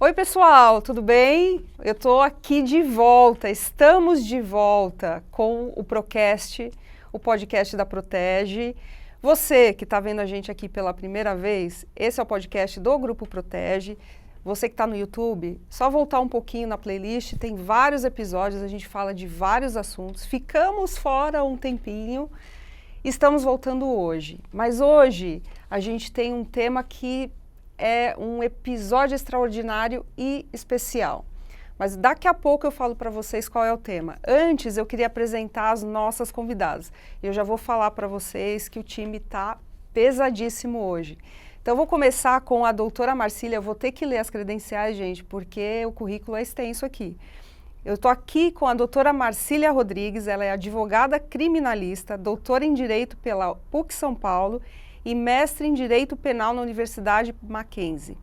Oi pessoal, tudo bem? Eu estou aqui de volta, estamos de volta com o Procast, o podcast da Protege. Você que está vendo a gente aqui pela primeira vez, esse é o podcast do Grupo Protege. Você que está no YouTube, só voltar um pouquinho na playlist, tem vários episódios, a gente fala de vários assuntos. Ficamos fora um tempinho, estamos voltando hoje. Mas hoje a gente tem um tema que é um episódio extraordinário e especial. Mas daqui a pouco eu falo para vocês qual é o tema. Antes eu queria apresentar as nossas convidadas. Eu já vou falar para vocês que o time está pesadíssimo hoje. Então eu vou começar com a doutora Marcília. Eu vou ter que ler as credenciais, gente, porque o currículo é extenso aqui. Eu estou aqui com a doutora Marcília Rodrigues, ela é advogada criminalista, doutora em Direito pela PUC São Paulo e mestre em Direito Penal na Universidade Mackenzie.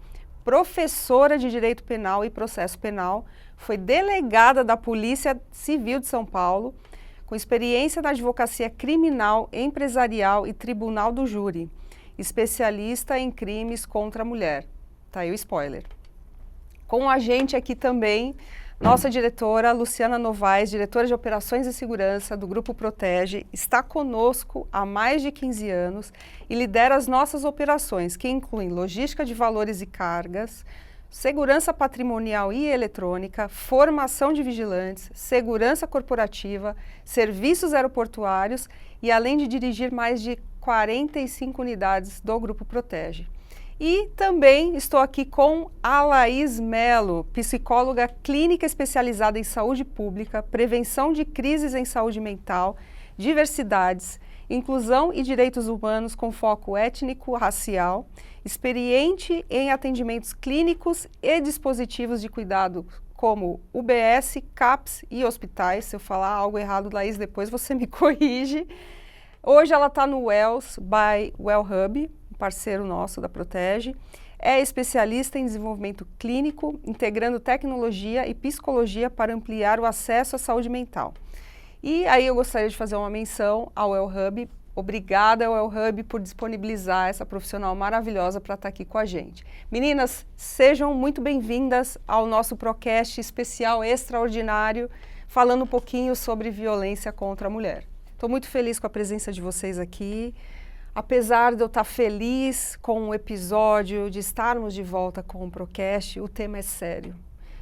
Professora de Direito Penal e Processo Penal, foi delegada da Polícia Civil de São Paulo, com experiência na advocacia criminal, empresarial e tribunal do júri, especialista em crimes contra a mulher. Tá aí o spoiler. Com a gente aqui também, nossa diretora Luciana Novaes, diretora de Operações e Segurança do Grupo Protege, está conosco há mais de 15 anos e lidera as nossas operações, que incluem logística de valores e cargas, segurança patrimonial e eletrônica, formação de vigilantes, segurança corporativa, serviços aeroportuários e além de dirigir mais de 45 unidades do Grupo Protege. E também estou aqui com a Laís Melo, psicóloga clínica especializada em saúde pública, prevenção de crises em saúde mental, diversidades, inclusão e direitos humanos com foco étnico-racial, experiente em atendimentos clínicos e dispositivos de cuidado como UBS, CAPS e hospitais. Se eu falar algo errado, Laís, depois você me corrige. Hoje ela está no Wells by Well Hub, parceiro nosso da Protege, é especialista em desenvolvimento clínico, integrando tecnologia e psicologia para ampliar o acesso à saúde mental. E aí eu gostaria de fazer uma menção ao Well Hub. Obrigada, Well Hub, por disponibilizar essa profissional maravilhosa para estar aqui com a gente. Meninas, sejam muito bem-vindas ao nosso Procast especial extraordinário, falando um pouquinho sobre violência contra a mulher. Estou muito feliz com a presença de vocês aqui. Apesar de eu estar feliz com o episódio, de estarmos de volta com o Procast, o tema é sério,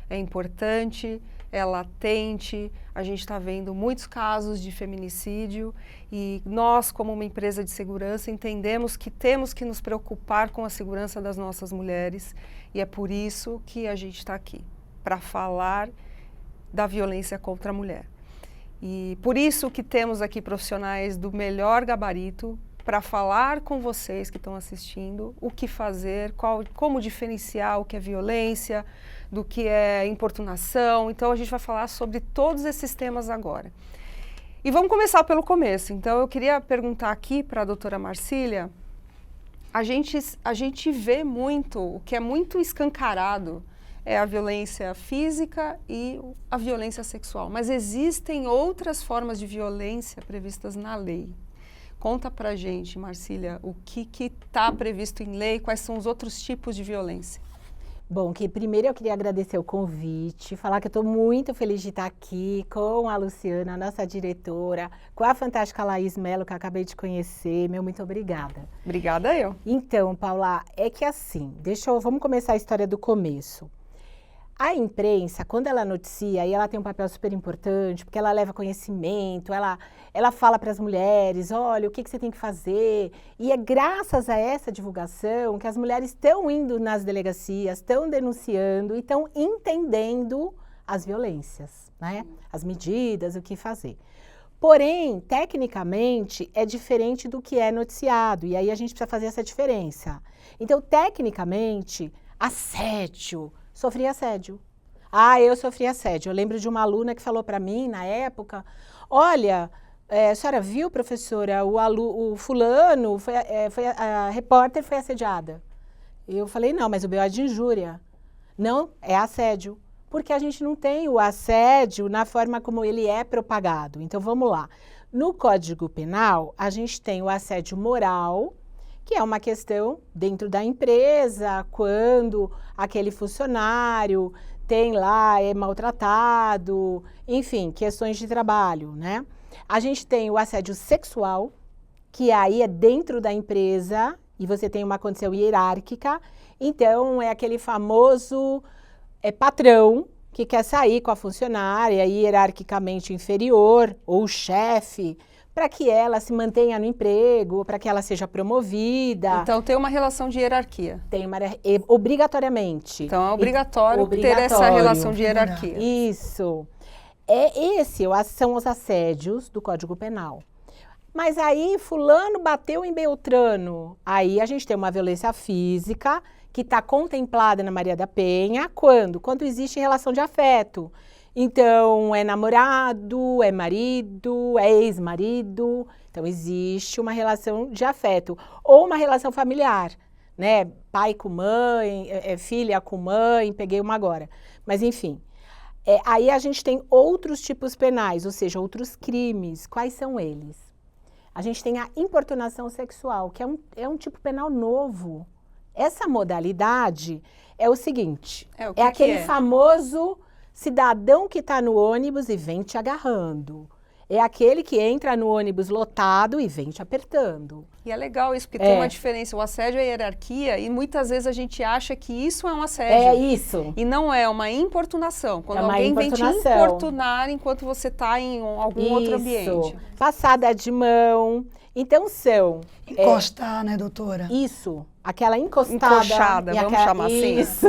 é importante, é latente, a gente está vendo muitos casos de feminicídio e nós, como uma empresa de segurança, entendemos que temos que nos preocupar com a segurança das nossas mulheres e é por isso que a gente está aqui, para falar da violência contra a mulher. E por isso que temos aqui profissionais do melhor gabarito, para falar com vocês que estão assistindo o que fazer, como diferenciar o que é violência, do que é importunação. Então a gente vai falar sobre todos esses temas agora. E vamos começar pelo começo. Então eu queria perguntar aqui para a doutora Marcília, a gente vê muito, o que é muito escancarado é a violência física e a violência sexual, mas existem outras formas de violência previstas na lei. Conta pra gente, Marcília, o que está previsto em lei, quais são os outros tipos de violência? Bom, primeiro eu queria agradecer o convite, falar que eu estou muito feliz de estar aqui com a Luciana, nossa diretora, com a fantástica Laís Melo, que eu acabei de conhecer. Muito obrigada. Obrigada eu. Então, Paula, é que assim, vamos começar a história do começo. A imprensa, quando ela noticia, aí ela tem um papel super importante, porque ela leva conhecimento, ela fala para as mulheres, olha, o que você tem que fazer. E é graças a essa divulgação que as mulheres estão indo nas delegacias, estão denunciando e estão entendendo as violências, né? As medidas, o que fazer. Porém, tecnicamente, é diferente do que é noticiado, e aí a gente precisa fazer essa diferença. Então, tecnicamente, assédio, sofri assédio. Eu sofri assédio. Eu lembro de uma aluna que falou para mim, na época, olha, a senhora viu, professora, o fulano, a repórter foi assediada. Eu falei, não, mas o BO é de injúria. Não, é assédio. Porque a gente não tem o assédio na forma como ele é propagado. Então, vamos lá. No Código Penal, a gente tem o assédio moral, que é uma questão dentro da empresa, quando aquele funcionário tem lá, é maltratado, enfim, questões de trabalho, né? A gente tem o assédio sexual, que aí é dentro da empresa e você tem uma condição hierárquica, então é aquele famoso patrão que quer sair com a funcionária hierarquicamente inferior ou chefe, para que ela se mantenha no emprego, para que ela seja promovida. Então tem uma relação de hierarquia. Tem obrigatoriamente. Então é obrigatório ter essa relação de hierarquia. Isso. São os assédios do Código Penal. Mas aí fulano bateu em Beltrano. Aí a gente tem uma violência física que está contemplada na Maria da Penha. Quando? Quando existe relação de afeto. Então, é namorado, é marido, é ex-marido. Então, existe uma relação de afeto. Ou uma relação familiar, né? Pai com mãe, filha com mãe, peguei uma agora. Mas, enfim. Aí a gente tem outros tipos penais, ou seja, outros crimes. Quais são eles? A gente tem a importunação sexual, que é um tipo penal novo. Essa modalidade é o seguinte, é aquele famoso cidadão que está no ônibus e vem te agarrando. É aquele que entra no ônibus lotado e vem te apertando. E é legal isso, porque tem uma diferença. O assédio é hierarquia e muitas vezes a gente acha que isso é um assédio. É isso. E não é uma importunação. Quando alguém vem te importunar enquanto você está em algum outro ambiente. Passada de mão. Então são... Encostar, né, doutora? Isso. Aquela encostada. Encoxada, vamos chamar assim. Isso.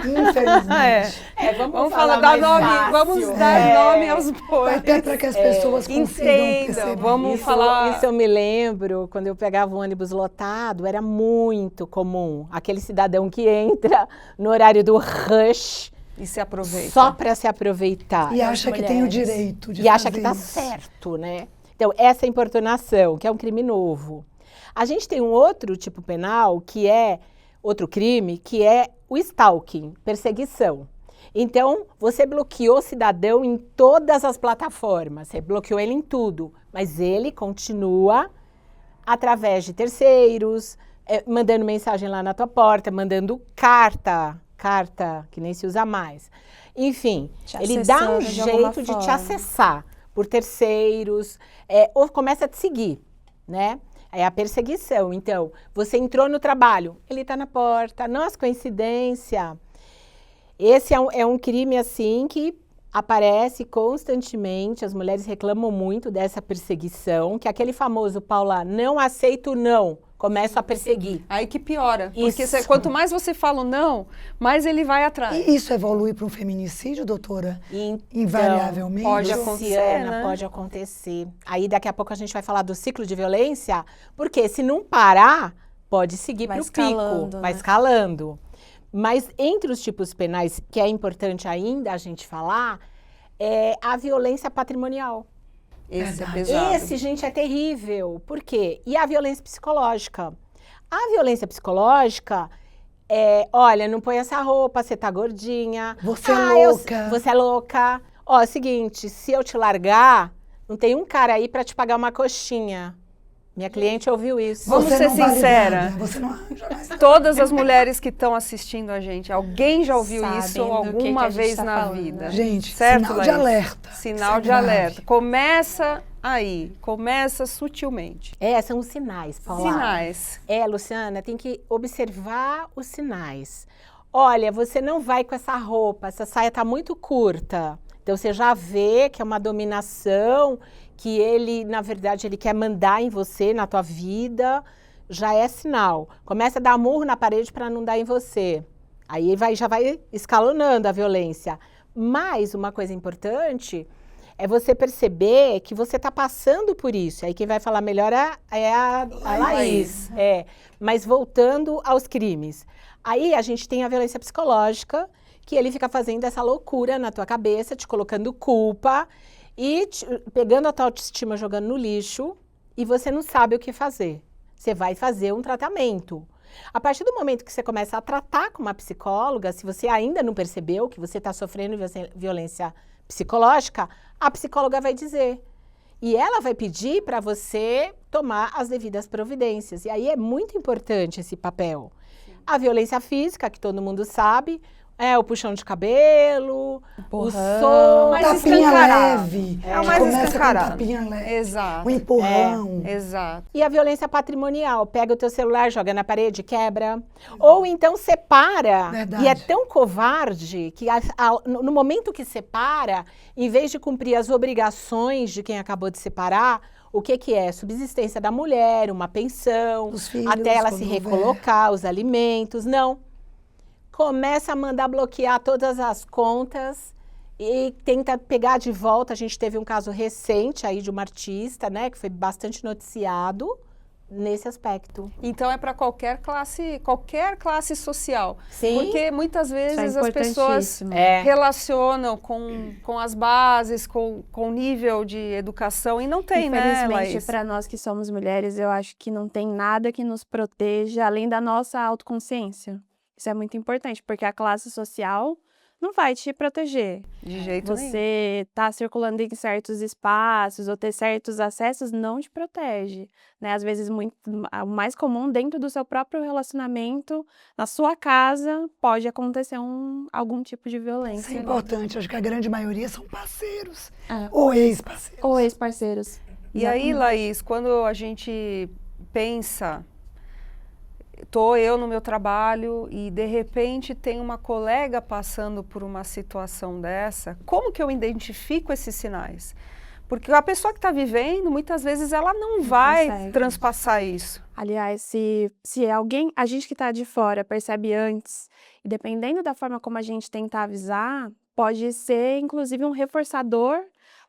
Infelizmente. Vamos falar dar nome, vamos dar nome aos bois. Até para que as pessoas consigam perceber. Vamos falar. Isso eu me lembro, quando eu pegava o ônibus lotado, era muito comum. Aquele cidadão que entra no horário do rush. E se aproveita. Só para se aproveitar. E acha que tem o direito de fazer. E acha que está certo, né? Então, essa é a importunação, que é um crime novo. A gente tem um outro tipo penal, que é outro crime, que é o stalking, perseguição. Então, você bloqueou o cidadão em todas as plataformas, você bloqueou ele em tudo, mas ele continua através de terceiros, mandando mensagem lá na tua porta, mandando carta, que nem se usa mais. Enfim, ele dá um jeito de te acessar por terceiros, ou começa a te seguir, né? É a perseguição. Então, você entrou no trabalho, ele está na porta, nossa, coincidência. Esse é um crime, assim, que aparece constantemente, as mulheres reclamam muito dessa perseguição, que aquele famoso, Paula, não aceito não, começa a perseguir. Aí que piora, porque quanto mais você fala o não, mais ele vai atrás. E isso evolui para um feminicídio, doutora? Então, invariavelmente? Pode acontecer, né? Pode acontecer. Aí daqui a pouco a gente vai falar do ciclo de violência, porque se não parar, pode seguir para o pico, vai escalando. Mas entre os tipos penais, que é importante ainda a gente falar, é a violência patrimonial. Esse é pesado. Esse, gente, é terrível. Por quê? E a violência psicológica? A violência psicológica olha, não põe essa roupa, você tá gordinha. Você é louca. Você é louca. Ó, é o seguinte, se eu te largar, não tem um cara aí pra te pagar uma coxinha. Minha cliente ouviu isso. Vamos ser sincera. Você não arranja mais. Todas as mulheres que estão assistindo a gente, alguém já ouviu isso alguma vez na vida? Gente, certo, sinal de alerta. Sinal de alerta. Começa aí, começa sutilmente. São os sinais, Paula. Sinais. Luciana, tem que observar os sinais. Olha, você não vai com essa roupa, essa saia tá muito curta. Então, você já vê que é uma dominação, que ele, na verdade, ele quer mandar em você, na tua vida, já é sinal. Começa a dar murro na parede para não dar em você. Aí já vai escalonando a violência. Mas uma coisa importante é você perceber que você está passando por isso. Aí quem vai falar melhor é a Laís. Mas voltando aos crimes. Aí a gente tem a violência psicológica, que ele fica fazendo essa loucura na tua cabeça, te colocando culpa e pegando a tua autoestima, jogando no lixo, e você não sabe o que fazer. Você vai fazer um tratamento. A partir do momento que você começa a tratar com uma psicóloga, se você ainda não percebeu que você está sofrendo violência psicológica, a psicóloga vai dizer. E ela vai pedir para você tomar as devidas providências. E aí é muito importante esse papel. A violência física, que todo mundo sabe, é o puxão de cabelo, o soco. mais Tapinha escancarado. leve. É o mais Começa com escancarado. tapinha leve. Exato. Um empurrão. Exato. E a violência patrimonial, pega o teu celular, joga na parede, quebra. Ou então separa, Verdade. e é tão covarde que no momento que separa, em vez de cumprir as obrigações de quem acabou de separar, o que que é? Subsistência da mulher, uma pensão, Dos filhos, até ela quando se houver. recolocar, os alimentos, não. Começa a mandar bloquear todas as contas e tenta pegar de volta. A gente teve um caso recente aí de uma artista, né, que foi bastante noticiado nesse aspecto. Então é para qualquer classe social. Sim. Porque muitas vezes Isso é as pessoas importantíssimo. relacionam com as bases, com o nível de educação e não tem, né, Infelizmente, Laís? para nós que somos mulheres, eu acho que não tem nada que nos proteja além da nossa autoconsciência. Isso é muito importante, porque a classe social não vai te proteger. De jeito nenhum. Você tá circulando em certos espaços ou ter certos acessos não te protege, né? Às vezes o mais comum dentro do seu próprio relacionamento, na sua casa, pode acontecer algum tipo de Isso violência. é importante. Acho que a grande maioria são parceiros. É. Ou ex-parceiros. Ou ex-parceiros. E aí, Laís, quando a gente pensa, estou eu no meu trabalho e de repente tem uma colega passando por uma situação dessa, como que eu identifico esses sinais? Porque a pessoa que está vivendo, muitas vezes ela não vai consegue. transpassar isso. Aliás, se alguém, a gente que está de fora, percebe antes, e dependendo da forma como a gente tentar avisar, pode ser inclusive um reforçador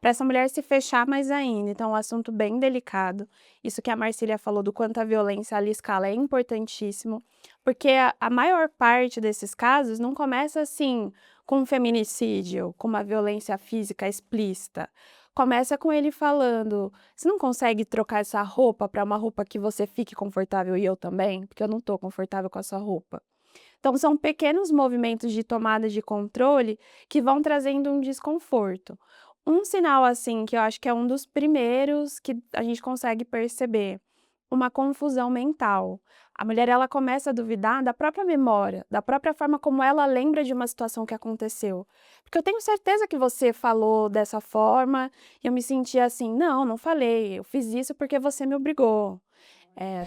para essa mulher se fechar mais ainda. Então, é um assunto bem delicado. Isso que a Marcília falou do quanto a violência ali escala é importantíssimo, porque a maior parte desses casos não começa assim com um feminicídio, com uma violência física explícita. Começa com ele falando, você não consegue trocar essa roupa para uma roupa que você fique confortável e eu também? Porque eu não estou confortável com a sua roupa. Então, são pequenos movimentos de tomada de controle que vão trazendo um desconforto. Um sinal, assim, que eu acho que é um dos primeiros que a gente consegue perceber, uma confusão mental. A mulher, ela começa a duvidar da própria memória, da própria forma como ela lembra de uma situação que aconteceu. Porque eu tenho certeza que você falou dessa forma e eu me senti assim, não falei, eu fiz isso porque você me obrigou.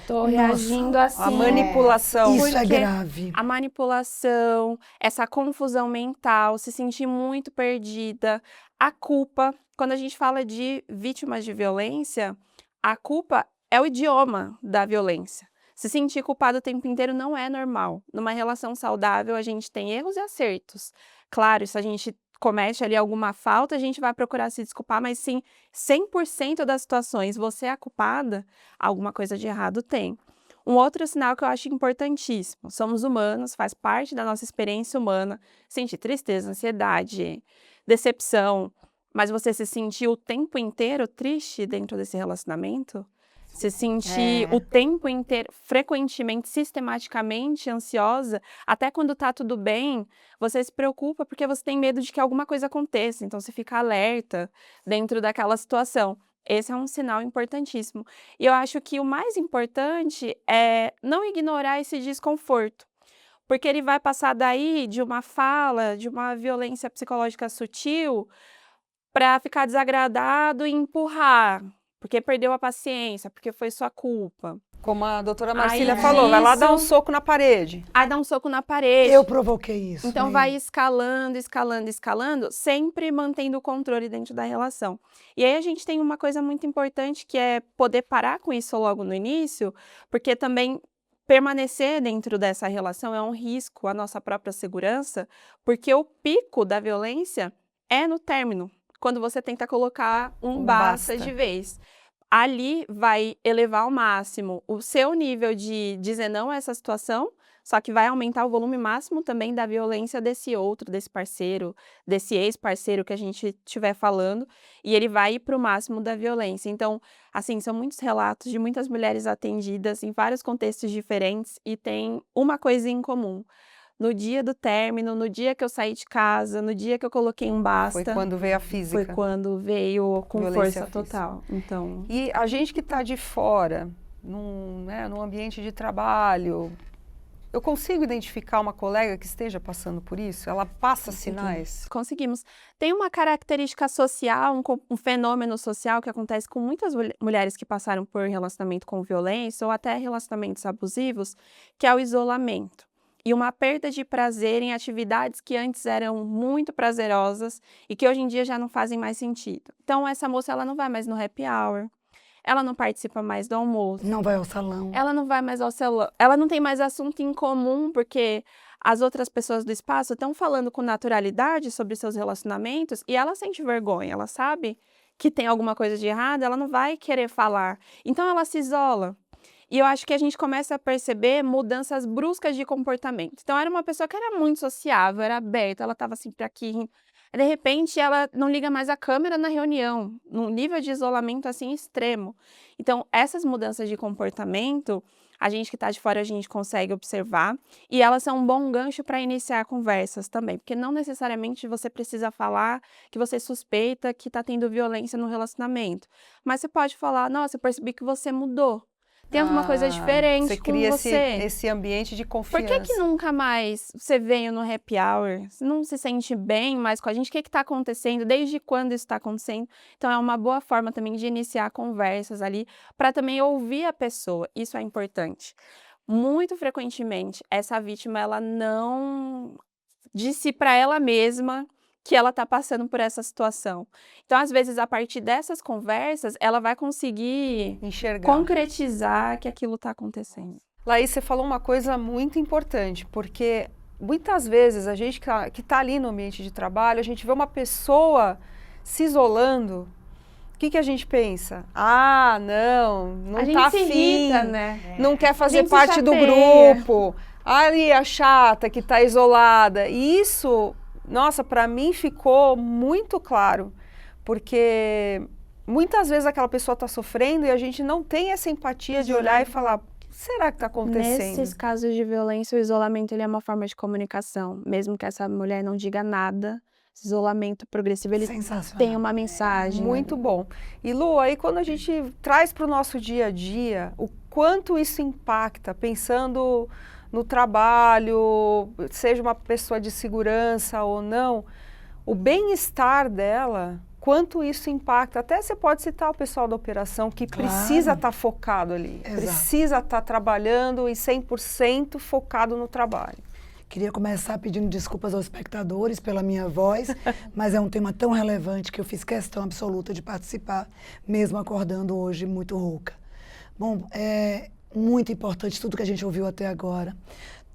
Tô Nossa, reagindo assim. A manipulação. Isso é Porque grave. a manipulação, essa confusão mental, se sentir muito perdida, a culpa. Quando a gente fala de vítimas de violência, a culpa é o idioma da violência. Se sentir culpado o tempo inteiro não é normal. Numa relação saudável, a gente tem erros e acertos. Claro, se a gente comete ali alguma falta, a gente vai procurar se desculpar, mas sim, 100% das situações você é a culpada, alguma coisa de errado tem. Um outro sinal que eu acho importantíssimo, somos humanos, faz parte da nossa experiência humana, sentir tristeza, ansiedade, decepção, mas você se sentiu o tempo inteiro triste dentro desse relacionamento? Se sentir o tempo inteiro, frequentemente, sistematicamente ansiosa, até quando tá tudo bem, você se preocupa porque você tem medo de que alguma coisa aconteça, então você fica alerta dentro daquela situação. Esse é um sinal importantíssimo. E eu acho que o mais importante é não ignorar esse desconforto, porque ele vai passar daí de uma fala, de uma violência psicológica sutil, para ficar desagradado e empurrar, porque perdeu a paciência, porque foi sua culpa. Como a doutora Marcília Aí falou, vai lá dar um isso- soco na parede. Aí dá um soco na parede. Eu provoquei isso. Então né? vai escalando, sempre mantendo o controle dentro da relação. E aí a gente tem uma coisa muito importante que é poder parar com isso logo no início, porque também permanecer dentro dessa relação é um risco à nossa própria segurança, porque o pico da violência é no término, quando você tenta colocar um basta de vez. Ali vai elevar ao máximo o seu nível de dizer não a essa situação, só que vai aumentar o volume máximo também da violência desse outro, desse parceiro, desse ex-parceiro que a gente estiver falando, e ele vai ir para o máximo da violência. Então, assim, são muitos relatos de muitas mulheres atendidas em vários contextos diferentes e tem uma coisa em comum. no dia do término, no dia que eu saí de casa, no dia que eu coloquei um basta. Foi quando veio a física. Foi quando veio com Violência força total. Então, E a gente que está de fora, num ambiente de trabalho, eu consigo identificar uma colega que esteja passando por isso? Ela passa sinais? conseguimos. Tem uma característica social, um fenômeno social que acontece com muitas mulheres que passaram por relacionamento com violência ou até relacionamentos abusivos, que é o isolamento. E uma perda de prazer em atividades que antes eram muito prazerosas e que hoje em dia já não fazem mais sentido. Então, essa moça ela não vai mais no happy hour, ela não participa mais do almoço. Não vai ao salão. Ela não vai mais ao celular, ela não tem mais assunto em comum, porque as outras pessoas do espaço estão falando com naturalidade sobre seus relacionamentos e ela sente vergonha, ela sabe que tem alguma coisa de errado, ela não vai querer falar. Então ela se isola. E eu acho que a gente começa a perceber mudanças bruscas de comportamento. Então era uma pessoa que era muito sociável, era aberta, ela estava sempre aqui. De repente, ela não liga mais a câmera na reunião, num nível de isolamento assim extremo. Então, essas mudanças de comportamento, a gente que está de fora, a gente consegue observar, e elas são um bom gancho para iniciar conversas também, porque não necessariamente você precisa falar que você suspeita que está tendo violência no relacionamento, mas você pode falar, nossa, eu percebi que você mudou. Tem alguma coisa diferente você com cria você. esse ambiente de Por confiança. que nunca mais você veio no happy hour? Você não se sente bem mais com a gente? O que está acontecendo? Desde quando isso está acontecendo? Então, é uma boa forma também de iniciar conversas ali, para também ouvir a pessoa. Isso é importante. Muito frequentemente, essa vítima, ela não disse para ela mesma que ela está passando por essa situação. Então, às vezes, a partir dessas conversas, ela vai conseguir enxergar. concretizar que aquilo está acontecendo. Laís, você falou uma coisa muito importante, porque muitas vezes a gente que está ali no ambiente de trabalho, a gente vê uma pessoa se isolando, o que a gente pensa? Ah, não está afim, irrita, né? não quer fazer se parte do chateia. grupo, ali a chata que está isolada. E isso, nossa, para mim ficou muito claro, porque muitas vezes aquela pessoa está sofrendo e a gente não tem essa empatia de olhar e falar, será que está acontecendo? Nesses casos de violência, o isolamento ele é uma forma de comunicação. Mesmo que essa mulher não diga nada, esse isolamento progressivo ele tem uma mensagem. Muito bom. E Lu, aí quando a gente traz para o nosso dia a dia, o quanto isso impacta, pensando no trabalho, seja uma pessoa de segurança ou não, o bem-estar dela, quanto isso impacta. Até você pode citar o pessoal da operação que precisa estar focado ali, precisa estar trabalhando e 100% focado no trabalho. Queria começar pedindo desculpas aos espectadores pela minha voz, mas é um tema tão relevante que eu fiz questão absoluta de participar, mesmo acordando hoje muito rouca. Bom, é muito importante tudo que a gente ouviu até agora,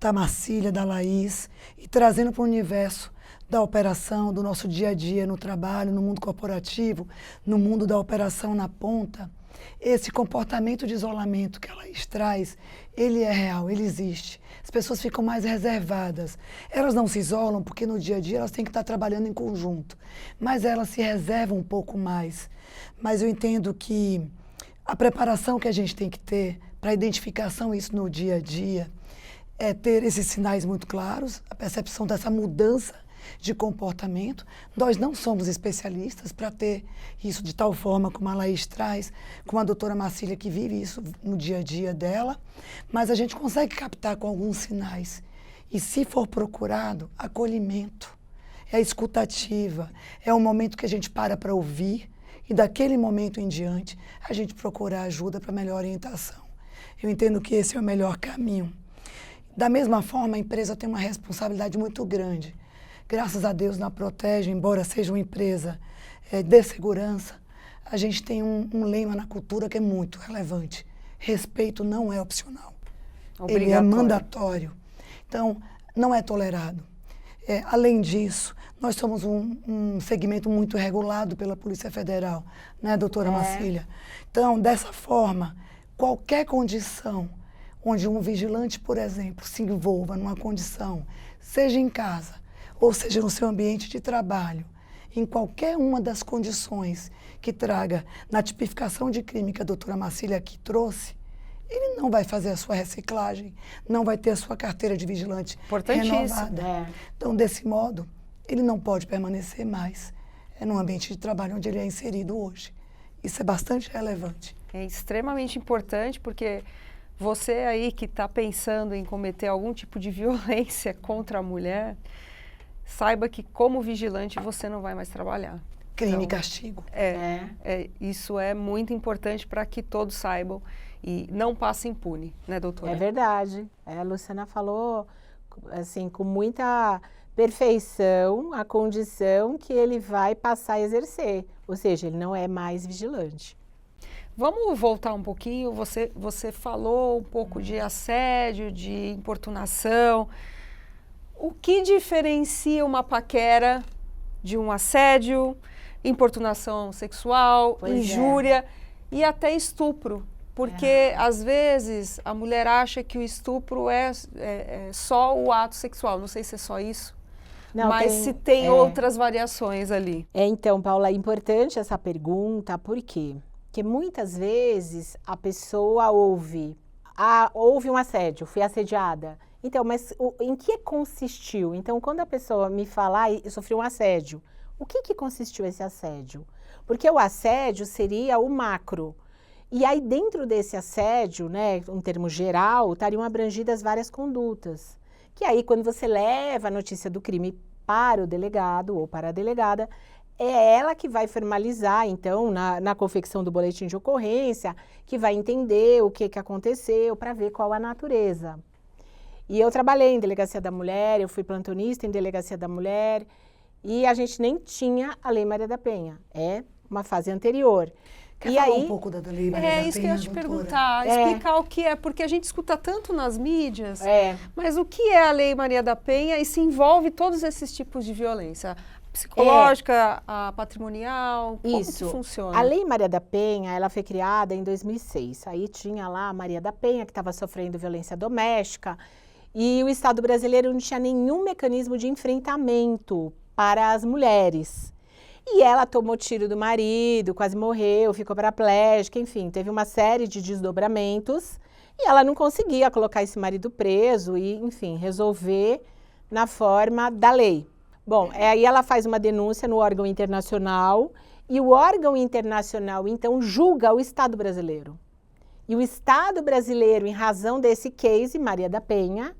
da Marcília, da Laís, e trazendo para o universo da operação, do nosso dia a dia no trabalho, no mundo corporativo, no mundo da operação na ponta. Esse comportamento de isolamento que ela traz, ele é real, ele existe. As pessoas ficam mais reservadas. Elas não se isolam porque no dia a dia elas têm que estar trabalhando em conjunto, mas elas se reservam um pouco mais. Mas eu entendo que a preparação que a gente tem que ter para a identificação isso no dia a dia é ter esses sinais muito claros, a percepção dessa mudança de comportamento. Nós não somos especialistas para ter isso de tal forma como a Laís traz, como a doutora Marcília que vive isso no dia a dia dela, mas a gente consegue captar com alguns sinais. E se for procurado, acolhimento, é a escutativa, é o momento que a gente para ouvir e daquele momento em diante a gente procurar ajuda para melhor orientação. Eu entendo que esse é o melhor caminho. Da mesma forma, a empresa tem uma responsabilidade muito grande. Graças a Deus, na Protege, embora seja uma empresa de segurança, a gente tem um lema na cultura que é muito relevante. Respeito não é opcional. Ele é mandatório. Então, não é tolerado. Além disso, nós somos um segmento muito regulado pela Polícia Federal, né, doutora Marcília? Então, dessa forma, qualquer condição onde um vigilante, por exemplo, se envolva numa condição, seja em casa, ou seja no seu ambiente de trabalho, em qualquer uma das condições que traga na tipificação de crime que a doutora Marcília aqui trouxe, ele não vai fazer a sua reciclagem, não vai ter a sua carteira de vigilante Importantíssimo. renovada. Então, desse modo, ele não pode permanecer mais no ambiente de trabalho onde ele é inserido hoje. Isso é bastante relevante. É extremamente importante porque você aí que está pensando em cometer algum tipo de violência contra a mulher, saiba que como vigilante você não vai mais trabalhar. Crime e Então, castigo. Isso é muito importante para que todos saibam e não passe impune, né, doutora? É verdade. A Luciana falou assim, com muita perfeição a condição que ele vai passar a exercer. Ou seja, ele não é mais vigilante. Vamos voltar um pouquinho, você falou um pouco de assédio, de importunação. O que diferencia uma paquera de um assédio, importunação sexual, Pois é. injúria e até estupro? Porque, às vezes, a mulher acha que o estupro é só o ato sexual. Não sei se é só isso, Não, mas se tem outras variações ali. Então, Paula, é importante essa pergunta, por quê? Porque muitas vezes a pessoa ouve um assédio, fui assediada. Então, mas em que consistiu? Então, quando a pessoa me fala, eu sofri um assédio, o que consistiu esse assédio? Porque o assédio seria o macro. E aí, dentro desse assédio, né, em termo geral, estariam abrangidas várias condutas. Que aí, quando você leva a notícia do crime para o delegado ou para a delegada, é ela que vai formalizar, então, na confecção do boletim de ocorrência, que vai entender o que aconteceu, para ver qual a natureza. E eu trabalhei em Delegacia da Mulher, eu fui plantonista em Delegacia da Mulher, e a gente nem tinha a Lei Maria da Penha, é uma fase anterior. Quer E falar aí, um pouco da Lei Maria da Penha, É isso que eu ia te doutora? perguntar, explicar o que é, porque a gente escuta tanto nas mídias, mas o que é a Lei Maria da Penha e se envolve todos esses tipos de violência? Psicológica, a patrimonial, como que funciona? A Lei Maria da Penha, ela foi criada em 2006. Aí tinha lá a Maria da Penha, que estava sofrendo violência doméstica, e o Estado brasileiro não tinha nenhum mecanismo de enfrentamento para as mulheres. E ela tomou tiro do marido, quase morreu, ficou paraplégica, enfim, teve uma série de desdobramentos, e ela não conseguia colocar esse marido preso e, enfim, resolver na forma da lei. Bom, aí ela faz uma denúncia no órgão internacional e o órgão internacional, então, julga o Estado brasileiro. E o Estado brasileiro, em razão desse case, Maria da Penha,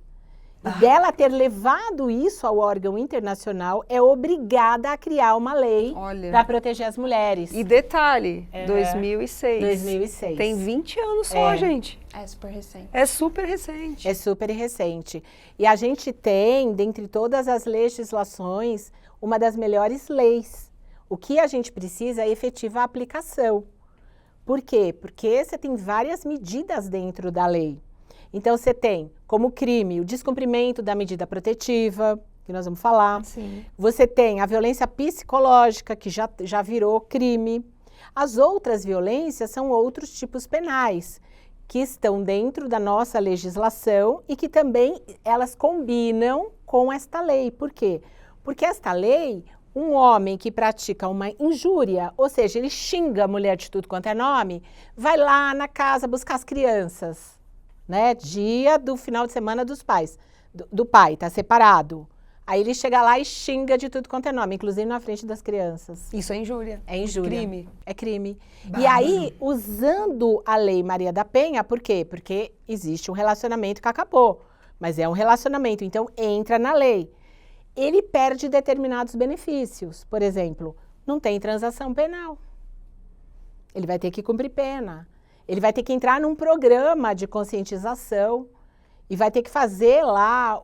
e dela ter levado isso ao órgão internacional, é obrigada a criar uma lei para proteger as mulheres. E detalhe, 2006. 2006. Tem 20 anos só, gente. É super recente. É super recente. É super recente. E a gente tem, dentre todas as legislações, uma das melhores leis. O que a gente precisa é efetiva aplicação. Por quê? Porque você tem várias medidas dentro da lei. Então, você tem como crime o descumprimento da medida protetiva, que nós vamos falar. Sim. Você tem a violência psicológica, que já virou crime. As outras violências são outros tipos penais, que estão dentro da nossa legislação e que também elas combinam com esta lei. Por quê? Porque esta lei, um homem que pratica uma injúria, ou seja, ele xinga a mulher de tudo quanto é nome, vai lá na casa buscar as crianças, né? Dia do final de semana dos pais, do pai, tá separado. Aí ele chega lá e xinga de tudo quanto é nome, inclusive na frente das crianças. Isso é injúria. É injúria. Crime. É crime. Bárbaro. E aí, usando a Lei Maria da Penha, por quê? Porque existe um relacionamento que acabou, mas é um relacionamento, então entra na lei. Ele perde determinados benefícios. Por exemplo, não tem transação penal. Ele vai ter que cumprir pena. Ele vai ter que entrar num programa de conscientização e vai ter que fazer lá,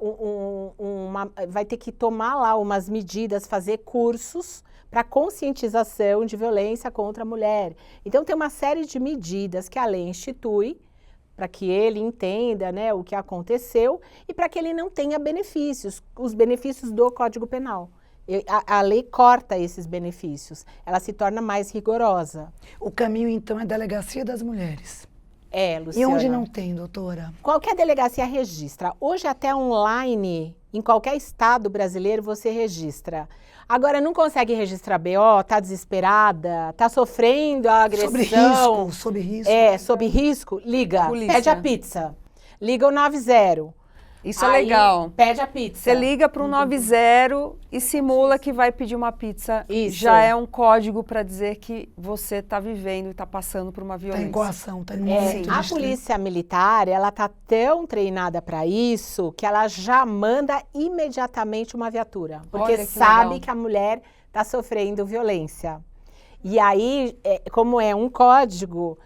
vai ter que tomar lá umas medidas, fazer cursos para conscientização de violência contra a mulher. Então, tem uma série de medidas que a lei institui para que ele entenda, né, o que aconteceu e para que ele não tenha benefícios, os benefícios do Código Penal. A lei corta esses benefícios, ela se torna mais rigorosa. O caminho, então, é a Delegacia das Mulheres. É, Luciana. E onde não tem, doutora? Qualquer delegacia registra. Hoje, até online, em qualquer estado brasileiro, você registra. Agora, não consegue registrar BO, tá desesperada, tá sofrendo a agressão. Sob risco. Sob risco, liga, Polícia. pede a pizza. Liga o 90. Isso é Aí, legal. Pede a pizza. Você liga para o 90 e simula que vai pedir uma pizza. Isso. Já é um código para dizer que você está vivendo e está passando por uma Tá violência. em coação, tá em É, momento de a estresse. polícia militar, ela tá tão treinada para isso que ela já manda imediatamente uma viatura, porque Olha que sabe legal. que a mulher está sofrendo violência. E aí, como é um código,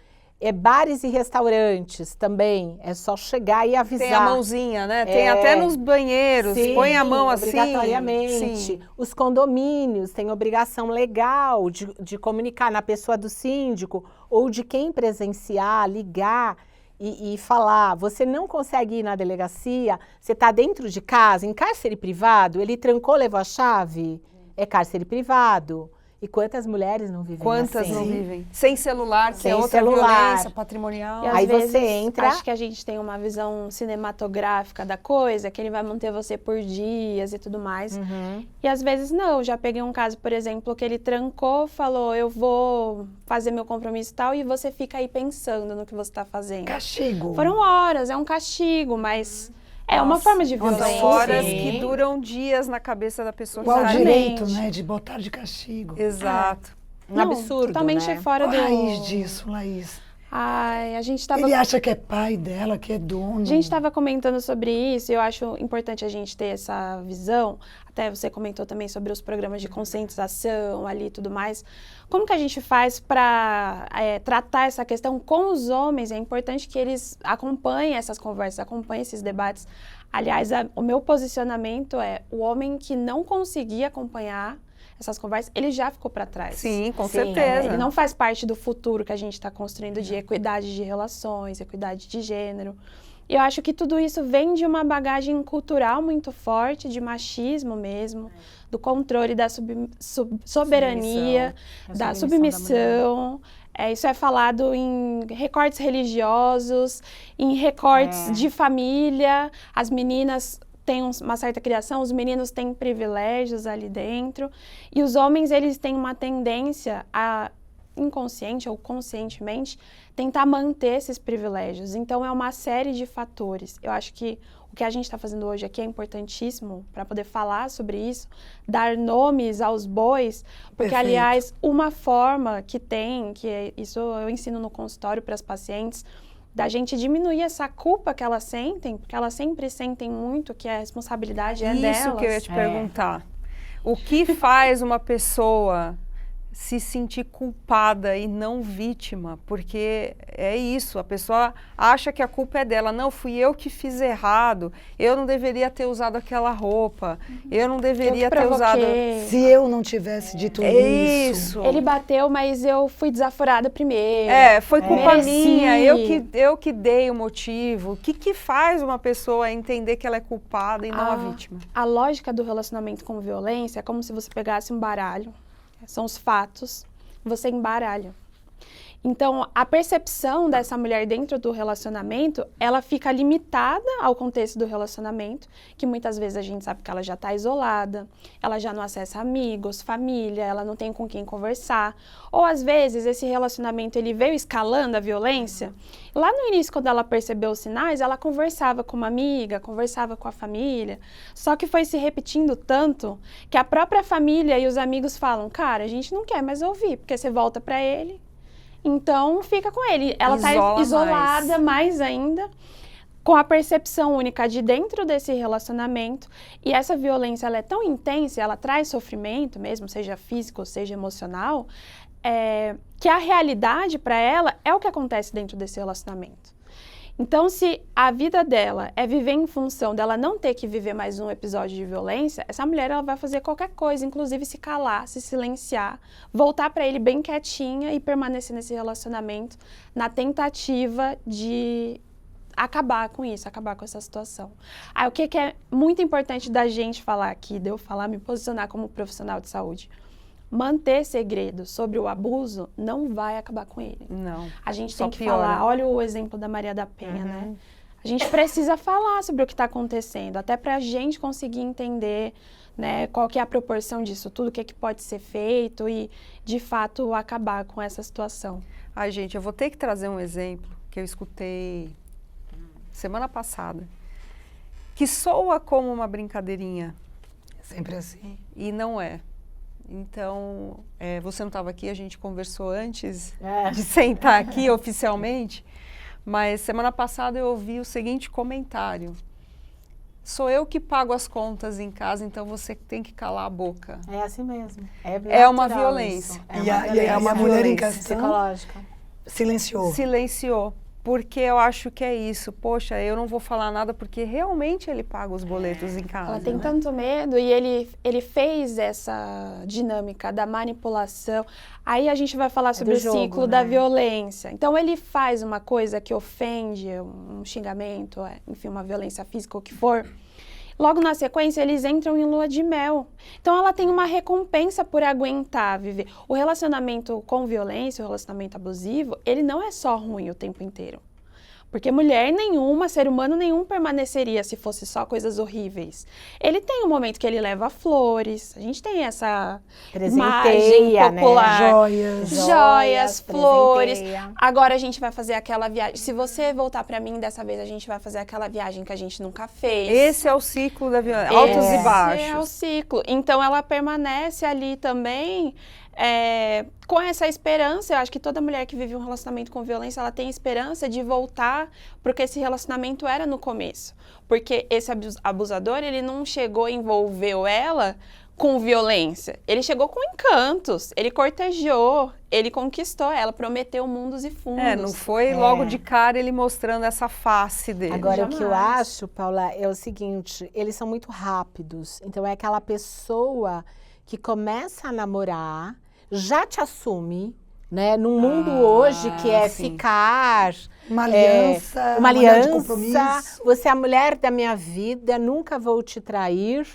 bares e restaurantes também, é só chegar e avisar. Tem a mãozinha, né? Tem até nos banheiros, Sim, põe a mão assim. obrigatoriamente. Sim. Os condomínios têm obrigação legal de comunicar na pessoa do síndico ou de quem presenciar, ligar e falar. Você não consegue ir na delegacia, você está dentro de casa, em cárcere privado, ele trancou, levou a chave, é cárcere privado. E quantas mulheres não vivem Quantas assim? não vivem? Sem celular, que Sem é outra celular. violência patrimonial. E às Aí vezes, você entra- acho que a gente tem uma visão cinematográfica da coisa, que ele vai manter você por dias e tudo mais. Uhum. E às vezes não. Já peguei um caso, por exemplo, que ele trancou, falou, eu vou fazer meu compromisso e tal, e você fica aí pensando no que você está fazendo. Castigo. Foram horas, é um castigo, mas é uma Nossa, forma de uma violência. São horas Sim. que duram dias na cabeça da pessoa que Qual o está Exatamente. direito, né, de botar de castigo? Exato. Um absurdo, totalmente né? fora Qual do... a raiz disso, Laís? Ai, a gente tava... Ele acha que é pai dela, que é dono. A gente estava comentando sobre isso e eu acho importante a gente ter essa visão. Até você comentou também sobre os programas de conscientização ali e tudo mais. Como que a gente faz para tratar essa questão com os homens? É importante que eles acompanhem essas conversas, acompanhem esses debates. Aliás, o meu posicionamento é o homem que não conseguir acompanhar essas conversas, ele já ficou para trás. Sim, com Sim, certeza. Ele não faz parte do futuro que a gente está construindo de equidade de relações, equidade de gênero. E eu acho que tudo isso vem de uma bagagem cultural muito forte, de machismo mesmo, do controle da soberania, da submissão. Isso é falado em recortes religiosos, em recortes de família. As meninas têm uma certa criação, os meninos têm privilégios ali dentro. E os homens, eles têm uma tendência a, inconsciente ou conscientemente, tentar manter esses privilégios. Então, é uma série de fatores. Eu acho que o que a gente está fazendo hoje aqui é importantíssimo para poder falar sobre isso, dar nomes aos bois, porque, Perfeito. aliás, uma forma que tem, isso eu ensino no consultório para as pacientes, da gente diminuir essa culpa que elas sentem, porque elas sempre sentem muito que a responsabilidade é delas. Isso que eu ia te perguntar. O que faz uma pessoa se sentir culpada e não vítima? Porque é isso, a pessoa acha que a culpa é dela. Não, fui eu que fiz errado, eu não deveria ter usado aquela roupa, eu não deveria ter usado... Se eu não tivesse dito isso. Ele bateu, mas eu fui desaforada primeiro. Foi culpa Mereci. minha, eu que dei o motivo. O que faz uma pessoa entender que ela é culpada e não a vítima? A lógica do relacionamento com violência é como se você pegasse um baralho, são os fatos, você embaralha. Então, a percepção dessa mulher dentro do relacionamento, ela fica limitada ao contexto do relacionamento, que muitas vezes a gente sabe que ela já está isolada, ela já não acessa amigos, família, ela não tem com quem conversar. Ou, às vezes, esse relacionamento ele veio escalando a violência. Lá no início, quando ela percebeu os sinais, ela conversava com uma amiga, conversava com a família, só que foi se repetindo tanto que a própria família e os amigos falam, cara, a gente não quer mais ouvir, porque você volta para ele, então fica com ele. Ela está isolada mais ainda, com a percepção única de dentro desse relacionamento, e essa violência ela é tão intensa, ela traz sofrimento mesmo, seja físico ou seja emocional, que a realidade para ela é o que acontece dentro desse relacionamento. Então, se a vida dela é viver em função dela não ter que viver mais um episódio de violência, essa mulher ela vai fazer qualquer coisa, inclusive se calar, se silenciar, voltar para ele bem quietinha e permanecer nesse relacionamento na tentativa de acabar com isso, acabar com essa situação. Aí, o que é muito importante da gente falar aqui, de eu falar, me posicionar como profissional de saúde? Manter segredo sobre o abuso não vai acabar com ele. Não. A gente Só tem que piora. falar, olha o exemplo da Maria da Penha, né? A gente precisa falar sobre o que está acontecendo, até para a gente conseguir entender né? Qual que é a proporção disso tudo, o que é que pode ser feito e, de fato, acabar com essa situação. Ai, gente, eu vou ter que trazer um exemplo que eu escutei semana passada, que soa como uma brincadeirinha. Sempre assim. E não é. Então, você não estava aqui, a gente conversou antes de sentar aqui oficialmente, mas semana passada eu ouvi o seguinte comentário: sou eu que pago as contas em casa, então você tem que calar a boca. É assim mesmo. É uma natural violência. isso. E a mulher em questão psicológica. silenciou. Silenciou. Porque eu acho que é isso. Poxa, eu não vou falar nada porque realmente ele paga os boletos em casa. Ela tem né? tanto medo e ele fez essa dinâmica da manipulação. Aí a gente vai falar sobre o jogo, ciclo da violência. Então ele faz uma coisa que ofende, um xingamento, enfim, uma violência física ou o que for. Logo na sequência, eles entram em lua de mel. Então, ela tem uma recompensa por aguentar viver. O relacionamento com violência, o relacionamento abusivo, ele não é só ruim o tempo inteiro. Porque mulher nenhuma, ser humano nenhum permaneceria se fosse só coisas horríveis. Ele tem um momento que ele leva flores, a gente tem essa imagem popular. Joias. Joias, flores. presenteia. Agora a gente vai fazer aquela viagem. Se você voltar pra mim dessa vez, a gente vai fazer aquela viagem que a gente nunca fez. Esse é o ciclo da violência. Altos e baixos. Esse é o ciclo. Então ela permanece ali também com essa esperança. Eu acho que toda mulher que vive um relacionamento com violência, ela tem esperança de voltar porque esse relacionamento era no começo. Porque esse abusador, ele não chegou e envolveu ela com violência. Ele chegou com encantos, ele cortejou, ele conquistou ela, prometeu mundos e fundos. Não foi logo de cara ele mostrando essa face dele. Agora, o que eu Jamais. acho, Paula, é o seguinte, eles são muito rápidos. Então, é aquela pessoa que começa a namorar, já te assume, né? Num mundo hoje que é sim. ficar... Uma aliança, uma um anel de aliança, compromisso. você é a mulher da minha vida, nunca vou te trair,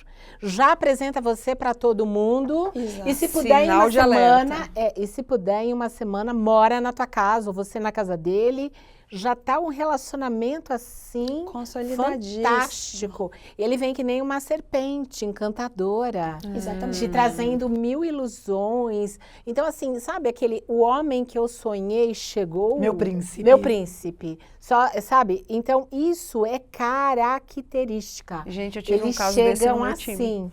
já apresenta você para todo mundo. Exato. E se puder Sinal em de uma semana, alerta. e se puder em uma semana, mora na tua casa, ou você na casa dele, já tá um relacionamento assim Consolidadíssimo. fantástico. Ele vem que nem uma serpente encantadora. Exatamente. Te trazendo 1000 ilusões. Então, assim, sabe o homem que eu sonhei chegou? Meu príncipe. Meu príncipe. Só, sabe? Então, isso é característica. Gente, eu tive Eles um caso desse no chegam meu time. assim.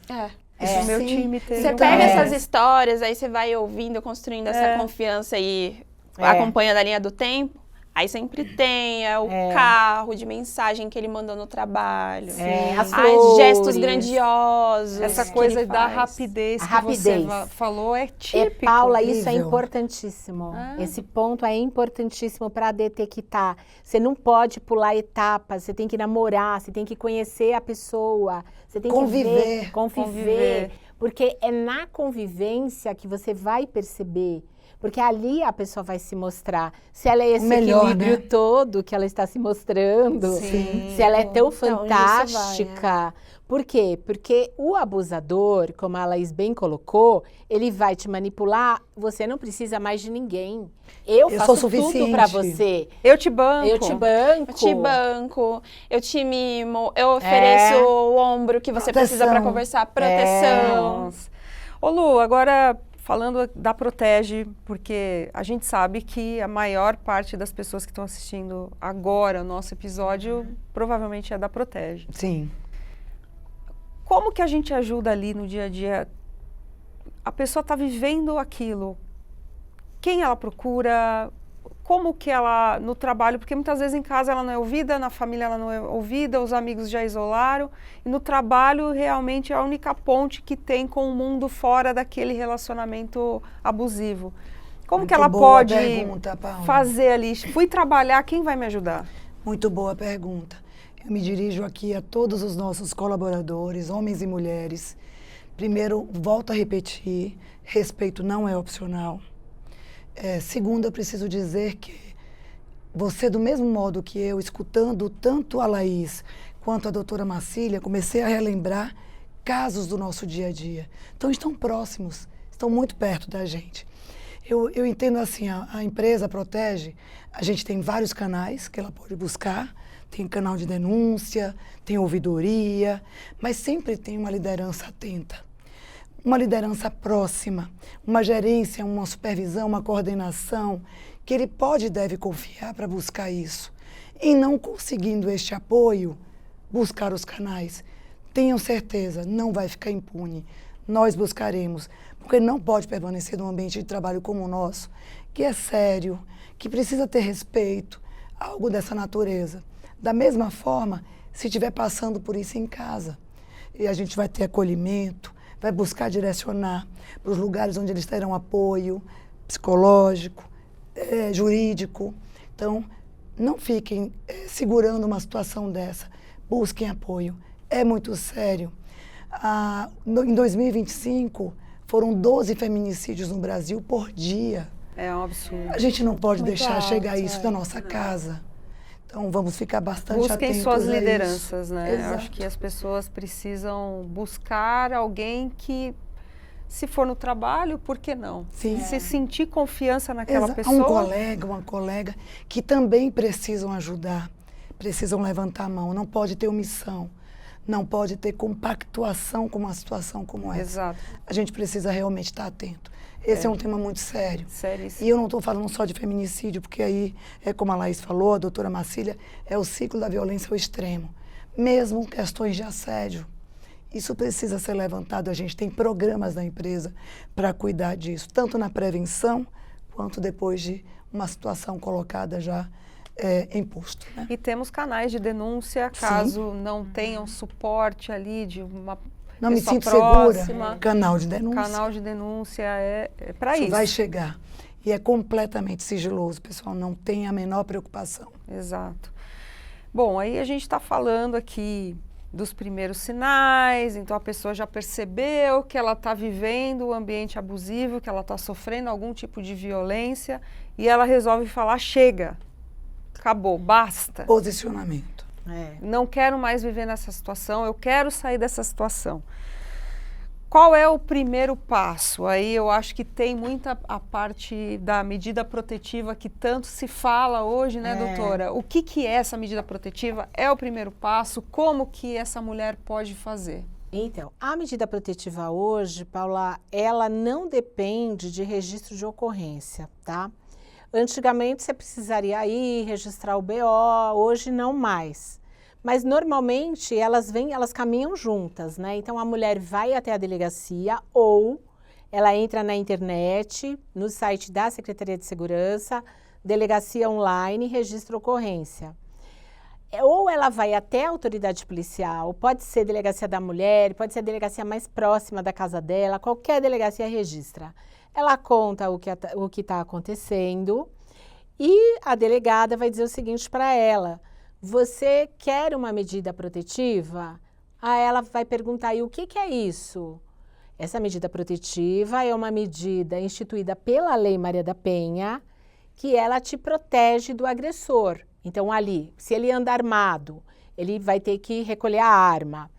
Isso no meu Sim. time teve. Você um pega caso. essas histórias, aí você vai ouvindo, construindo essa confiança e acompanhando a linha do tempo. Aí sempre tem o carro de mensagem que ele mandou no trabalho. As Ai, gestos flores. grandiosos. Essa que coisa ele da faz. rapidez A que rapidez. você falou é típico. Paula, isso é horrível. importantíssimo. Esse ponto é importantíssimo para detectar. Você não pode pular etapas, você tem que namorar, você tem que conhecer a pessoa, você tem Conviver. que conviver. Porque é na convivência que você vai perceber. Porque ali a pessoa vai se mostrar. Se ela é esse melhor, equilíbrio né? todo que ela está se mostrando. Sim. Se ela é tão Então, isso vai, fantástica. Por quê? Porque o abusador, como a Laís bem colocou, ele vai te manipular. Você não precisa mais de ninguém. Eu sou faço tudo suficiente. para você. Eu te banco. Eu te banco. Eu te banco, eu te mimo, eu ofereço o ombro que você precisa para Proteção. conversar, proteção. Nossa. Ô Lu, agora falando da Protege, porque a gente sabe que a maior parte das pessoas que estão assistindo agora o nosso episódio provavelmente é da Protege. Sim. Como que a gente ajuda ali no dia a dia? A pessoa está vivendo aquilo. Quem ela procura? Como que ela, no trabalho, porque muitas vezes em casa ela não é ouvida, na família ela não é ouvida, os amigos já isolaram, e no trabalho realmente é a única ponte que tem com o mundo fora daquele relacionamento abusivo. Como que Muito ela boa pode pergunta, Paula. fazer ali? Fui trabalhar, quem vai me ajudar? Muito boa pergunta. Eu me dirijo aqui a todos os nossos colaboradores, homens e mulheres. Primeiro, volto a repetir, respeito não é opcional. Segundo, eu preciso dizer que você, do mesmo modo que eu, escutando tanto a Laís quanto a doutora Marcília, comecei a relembrar casos do nosso dia a dia. Então, estão próximos, estão muito perto da gente. Eu entendo assim, a empresa protege, a gente tem vários canais que ela pode buscar, tem canal de denúncia, tem ouvidoria, mas sempre tem uma liderança atenta, uma liderança próxima, uma gerência, uma supervisão, uma coordenação, que ele pode e deve confiar para buscar isso. E não conseguindo este apoio, buscar os canais. Tenham certeza, não vai ficar impune. Nós buscaremos, porque não pode permanecer num ambiente de trabalho como o nosso, que é sério, que precisa ter respeito, algo dessa natureza. Da mesma forma, se estiver passando por isso em casa, e a gente vai ter acolhimento, vai buscar direcionar para os lugares onde eles terão apoio psicológico, jurídico. Então, não fiquem segurando uma situação dessa, busquem apoio, é muito sério. Em 2025, foram 12 feminicídios no Brasil por dia. É um absurdo. A gente não pode Muito deixar alto, chegar isso na nossa casa. Então, vamos ficar bastante atentos Busquem suas a lideranças, isso. né? Eu Exato. acho que as pessoas precisam buscar alguém que, se for no trabalho, por que não? Sim. Se sentir confiança naquela Um pessoa. colega, uma colega que também precisam ajudar, precisam levantar a mão. Não pode ter omissão, não pode ter compactuação com uma situação como essa. Exato. A gente precisa realmente estar atento. Esse é um tema muito sério. Sério. E eu não estou falando só de feminicídio, porque aí, como a Laís falou, a doutora Marcília, é o ciclo da violência ao extremo. Mesmo questões de assédio. Isso precisa ser levantado. A gente tem programas da empresa para cuidar disso, tanto na prevenção, quanto depois de uma situação colocada já em posto. Né? E temos canais de denúncia, caso não tenham suporte ali de uma Não me pessoa sinto próxima. segura. Canal de denúncia. Canal de denúncia é para Isso isso. vai chegar. E é completamente sigiloso, pessoal. Não tem a menor preocupação. Exato. Bom, aí a gente está falando aqui dos primeiros sinais, então a pessoa já percebeu que ela está vivendo o ambiente abusivo, que ela está sofrendo algum tipo de violência e ela resolve falar, chega, acabou, basta. Posicionamento. Não quero mais viver nessa situação, eu quero sair dessa situação. Qual é o primeiro passo? Aí eu acho que tem muita a parte da medida protetiva que tanto se fala hoje, né, doutora? O que é essa medida protetiva? É o primeiro passo? Como que essa mulher pode fazer? Então, a medida protetiva hoje, Paula, ela não depende de registro de ocorrência, tá? Antigamente você precisaria ir registrar o BO, hoje não mais. Mas normalmente elas caminham juntas, né? Então a mulher vai até a delegacia ou ela entra na internet, no site da Secretaria de Segurança, delegacia online, registra ocorrência. Ou ela vai até a autoridade policial, pode ser delegacia da mulher, pode ser a delegacia mais próxima da casa dela, qualquer delegacia registra. Ela conta o que está acontecendo e a delegada vai dizer o seguinte para ela: você quer uma medida protetiva? Aí ela vai perguntar, e o que é isso? Essa medida protetiva é uma medida instituída pela Lei Maria da Penha, que ela te protege do agressor. Então ali, se ele anda armado, ele vai ter que recolher a arma.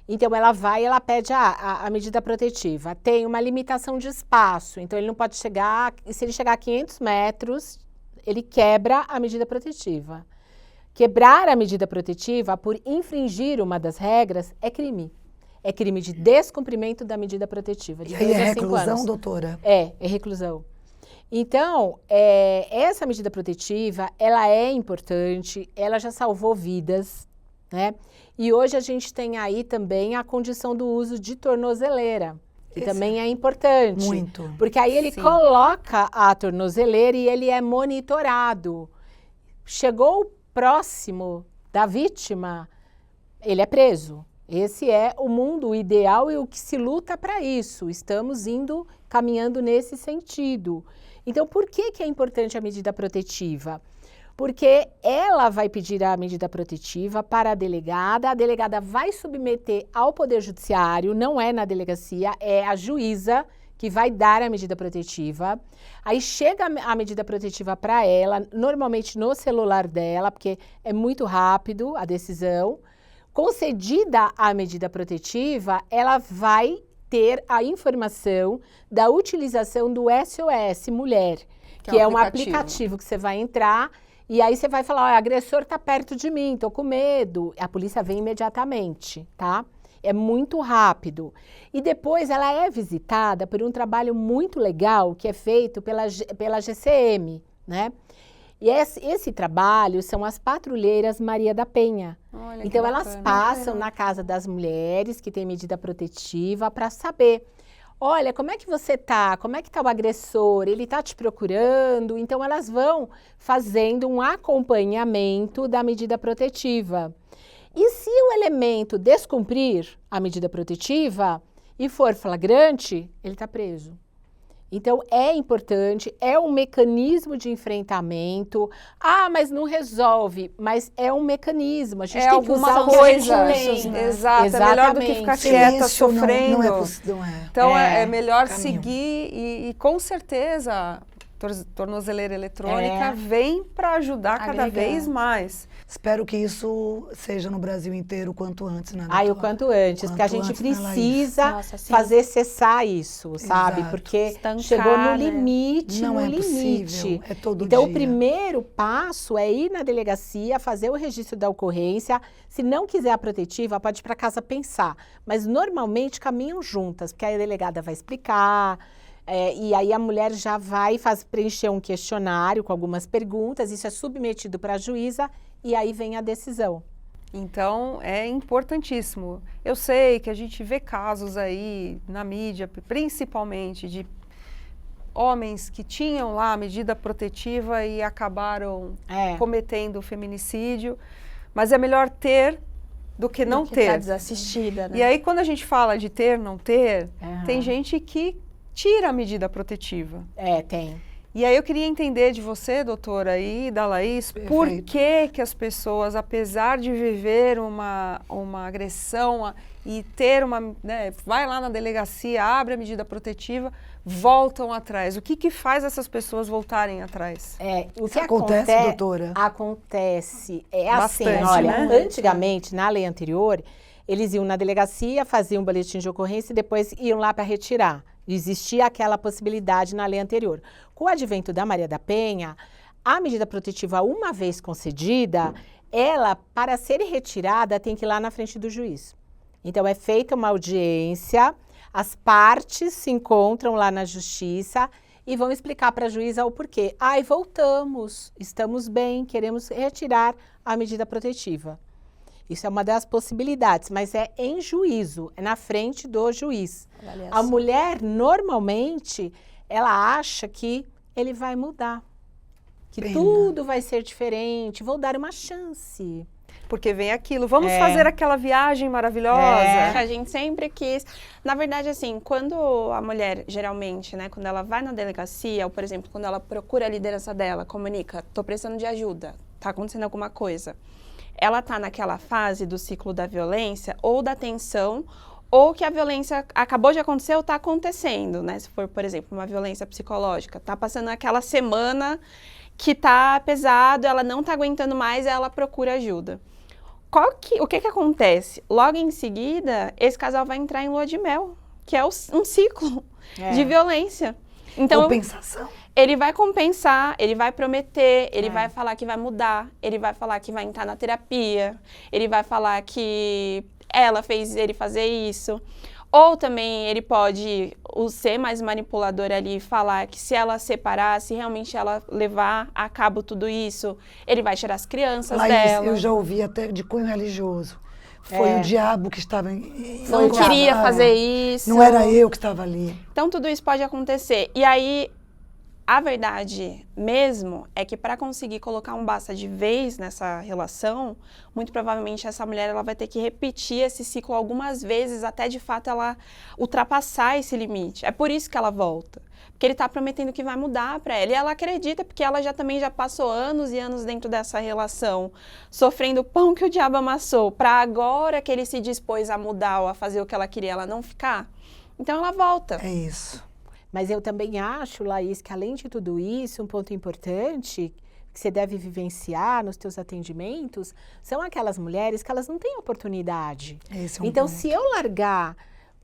Então ela pede a medida protetiva. Tem uma limitação de espaço, então ele não pode chegar, se ele chegar a 500 metros, ele quebra a medida protetiva. Quebrar a medida protetiva por infringir uma das regras é crime. É crime de descumprimento da medida protetiva. De E aí 2 é a 5 reclusão, anos. doutora? É reclusão. Então, essa medida protetiva, ela é importante, ela já salvou vidas, né? E hoje a gente tem aí também a condição do uso de tornozeleira, que também é importante. Muito. Porque aí ele coloca a tornozeleira e ele é monitorado. Chegou próximo da vítima, ele é preso. Esse é o mundo ideal e o que se luta para isso. Estamos caminhando nesse sentido. Então, por que é importante a medida protetiva? Porque ela vai pedir a medida protetiva para a delegada vai submeter ao Poder Judiciário, não é na delegacia, é a juíza que vai dar a medida protetiva. Aí chega a medida protetiva para ela, normalmente no celular dela, porque é muito rápido a decisão. Concedida a medida protetiva, ela vai ter a informação da utilização do SOS Mulher, que é um aplicativo que você vai entrar e aí você vai falar, o agressor está perto de mim, estou com medo. A polícia vem imediatamente, tá? É muito rápido. E depois ela é visitada por um trabalho muito legal que é feito pela GCM, né? E esse trabalho são as patrulheiras Maria da Penha. Olha, então elas passam na casa das mulheres que têm medida protetiva para saber, olha, como é que você tá? Como é que tá o agressor? Ele tá te procurando? Então elas vão fazendo um acompanhamento da medida protetiva. E se o elemento descumprir a medida protetiva e for flagrante, ele está preso. Então, é importante, é um mecanismo de enfrentamento. Ah, mas não resolve, mas é um mecanismo. A gente tem que usar alguma coisa. recursos, Né? Exato, é melhor do que ficar quieta, sofrendo. Não é. Então, é melhor caminho. seguir e com certeza, tornozeleira eletrônica vem para ajudar cada vez mais. Espero que isso seja no Brasil inteiro o quanto antes, né? O quanto antes, porque a gente precisa fazer cessar isso, sabe? Exato. Porque Estancar, chegou no né? limite, Não no é limite. possível, é todo Então, dia. o primeiro passo é ir na delegacia, fazer o registro da ocorrência. Se não quiser a protetiva, pode ir para casa pensar. Mas, normalmente, caminham juntas, porque a delegada vai explicar. E aí a mulher já vai preencher um questionário com algumas perguntas, isso é submetido para a juíza e aí vem a decisão. Então, é importantíssimo. Eu sei que a gente vê casos aí na mídia, principalmente de homens que tinham lá a medida protetiva e acabaram cometendo feminicídio, mas é melhor ter do que não ter. Tá desassistida, né? E aí, quando a gente fala de ter, não ter, tem gente que tira a medida protetiva. Tem. E aí eu queria entender de você, doutora, e da Laís, por que as pessoas, apesar de viver uma agressão e ter vai lá na delegacia, abre a medida protetiva, voltam atrás. O que faz essas pessoas voltarem atrás? O que acontece, doutora? Acontece. Bastante, assim, olha, né? antigamente, na lei anterior, eles iam na delegacia, faziam um boletim de ocorrência e depois iam lá para retirar. Existia aquela possibilidade na lei anterior. Com o advento da Maria da Penha, a medida protetiva, uma vez concedida, ela, para ser retirada, tem que ir lá na frente do juiz. Então, é feita uma audiência, as partes se encontram lá na justiça e vão explicar para a juíza o porquê. Voltamos, estamos bem, queremos retirar a medida protetiva. Isso é uma das possibilidades, mas é em juízo, é na frente do juiz. A mulher, normalmente, ela acha que ele vai mudar, que tudo vai ser diferente, vou dar uma chance. Porque vem aquilo, vamos fazer aquela viagem maravilhosa. A gente sempre quis. Na verdade, assim, quando a mulher, geralmente, né, quando ela vai na delegacia, ou, por exemplo, quando ela procura a liderança dela, comunica, tô precisando de ajuda, tá acontecendo alguma coisa. Ela está naquela fase do ciclo da violência ou da tensão, ou que a violência acabou de acontecer ou está acontecendo, né? Se for, por exemplo, uma violência psicológica, está passando aquela semana que está pesado, ela não está aguentando mais, ela procura ajuda. O que acontece? Logo em seguida, esse casal vai entrar em lua de mel, que é um ciclo de violência. Então, compensação. Ele vai compensar, ele vai prometer, ele vai falar que vai mudar, ele vai falar que vai entrar na terapia, ele vai falar que ela fez ele fazer isso. Ou também ele pode ser mais manipulador ali e falar que se ela separar, se realmente ela levar a cabo tudo isso, ele vai tirar as crianças dela. Eu já ouvi até de cunho religioso. Foi o diabo que estava... Não queria fazer isso. Não era eu que estava ali. Então tudo isso pode acontecer. E aí, a verdade mesmo é que para conseguir colocar um basta de vez nessa relação, muito provavelmente essa mulher ela vai ter que repetir esse ciclo algumas vezes até de fato ela ultrapassar esse limite. É por isso que ela volta. Porque ele está prometendo que vai mudar para ela. E ela acredita, porque ela também já passou anos e anos dentro dessa relação, sofrendo o pão que o diabo amassou, para agora que ele se dispôs a mudar ou a fazer o que ela queria, ela não ficar. Então ela volta. É isso. Mas eu também acho, Laís, que além de tudo isso, um ponto importante que você deve vivenciar nos teus atendimentos são aquelas mulheres que elas não têm oportunidade. Esse é um então, ponto. se eu largar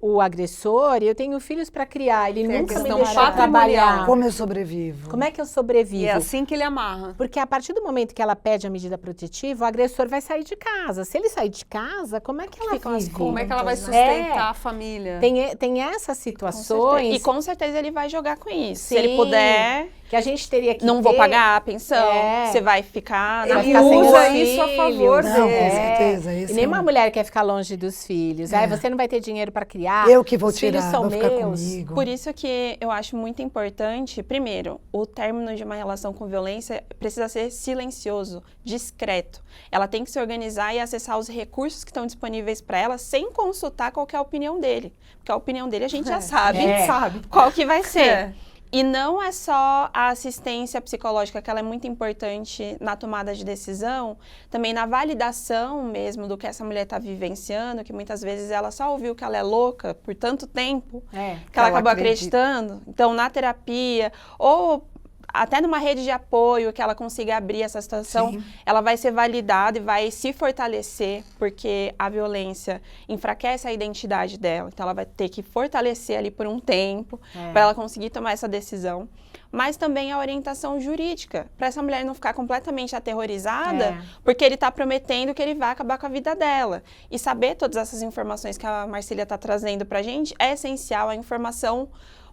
o agressor e eu tenho filhos para criar. Ele Tem a nunca me questão deixou patrimonial. trabalhar. Como eu sobrevivo? Como é que eu sobrevivo? E é assim que ele amarra. Porque a partir do momento que ela pede a medida protetiva, o agressor vai sair de casa. Se ele sair de casa, como é que ela Ficam as vive? Como é que ela vai né? sustentar a família? Tem essas situações E com certeza ele vai jogar com isso. Se Sim. ele puder, que a gente teria que não vou ter. pagar a pensão, É. você vai ficar na Vai Ele ficar sem usa os isso a filhos. favor Não, dele. com certeza. E Esse nenhuma é um- mulher quer ficar longe dos filhos. Aí você não vai ter dinheiro para criar. Eu que vou os filhos tirar, são vou ficar meus. comigo. Por isso que eu acho muito importante, primeiro, o término de uma relação com violência precisa ser silencioso, discreto. Ela tem que se organizar e acessar os recursos que estão disponíveis para ela sem consultar qual que é a opinião dele. Porque a opinião dele a gente já sabe, sabe. qual que vai ser. É. E não é só a assistência psicológica, que ela é muito importante na tomada de decisão, também na validação mesmo do que essa mulher está vivenciando, que muitas vezes ela só ouviu que ela é louca por tanto tempo, que ela acabou acreditando. Então, na terapia, ou até numa rede de apoio que ela consiga abrir essa situação, Sim. ela vai ser validada e vai se fortalecer, porque a violência enfraquece a identidade dela. Então, ela vai ter que fortalecer ali por um tempo, para ela conseguir tomar essa decisão. Mas também a orientação jurídica, para essa mulher não ficar completamente aterrorizada, porque ele está prometendo que ele vai acabar com a vida dela. E saber todas essas informações que a Marcília está trazendo para a gente é essencial. A informação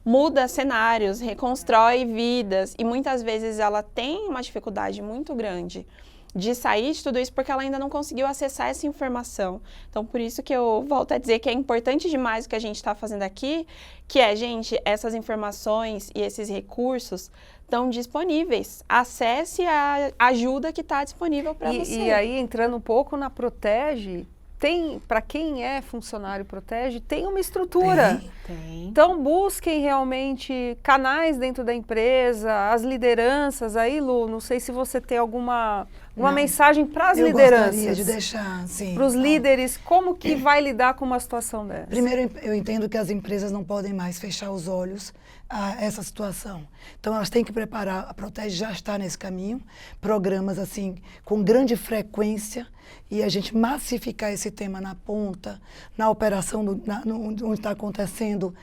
muda cenários, reconstrói vidas, e muitas vezes ela tem uma dificuldade muito grande de sair de tudo isso porque ela ainda não conseguiu acessar essa informação. Então, por isso que eu volto a dizer que é importante demais o que a gente está fazendo aqui, que é, gente, essas informações e esses recursos estão disponíveis. Acesse a ajuda que está disponível para você. E aí, entrando um pouco na Protege, tem, para quem é funcionário Protege, tem uma estrutura. Tem. Então, busquem realmente canais dentro da empresa, as lideranças. Aí, Lu, não sei se você tem alguma mensagem para as Eu lideranças. gostaria de deixar, sim. Para os líderes, como que vai lidar com uma situação dessa? Primeiro, eu entendo que as empresas não podem mais fechar os olhos a essa situação. Então, elas têm que preparar, a Protege já está nesse caminho, programas assim, com grande frequência, e a gente massificar esse tema na ponta, na operação, onde está acontecendo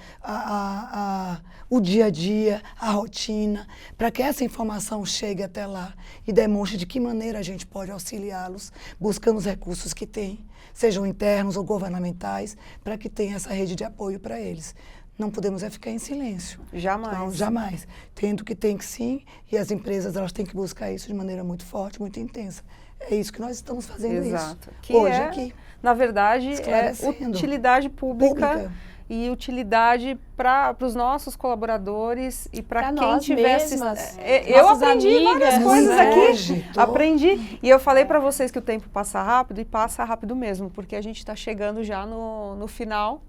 o dia a dia, a rotina, para que essa informação chegue até lá e demonstre de que maneira a gente pode auxiliá-los, buscando os recursos que tem, sejam internos ou governamentais, para que tenha essa rede de apoio para eles. Não podemos ficar em silêncio. Jamais. Então, jamais. Tendo que tem que sim, e as empresas elas têm que buscar isso de maneira muito forte, muito intensa. É isso que nós estamos fazendo. Exato. Isso. Que hoje é, aqui. na verdade, é Esclarecendo. utilidade pública. E utilidade para os nossos colaboradores e para quem nós tiver mesmas. Eu Nossas aprendi várias amigas, coisas né? aqui. Hoje, Aprendi. E eu falei para vocês que o tempo passa rápido e passa rápido mesmo, porque a gente está chegando já no final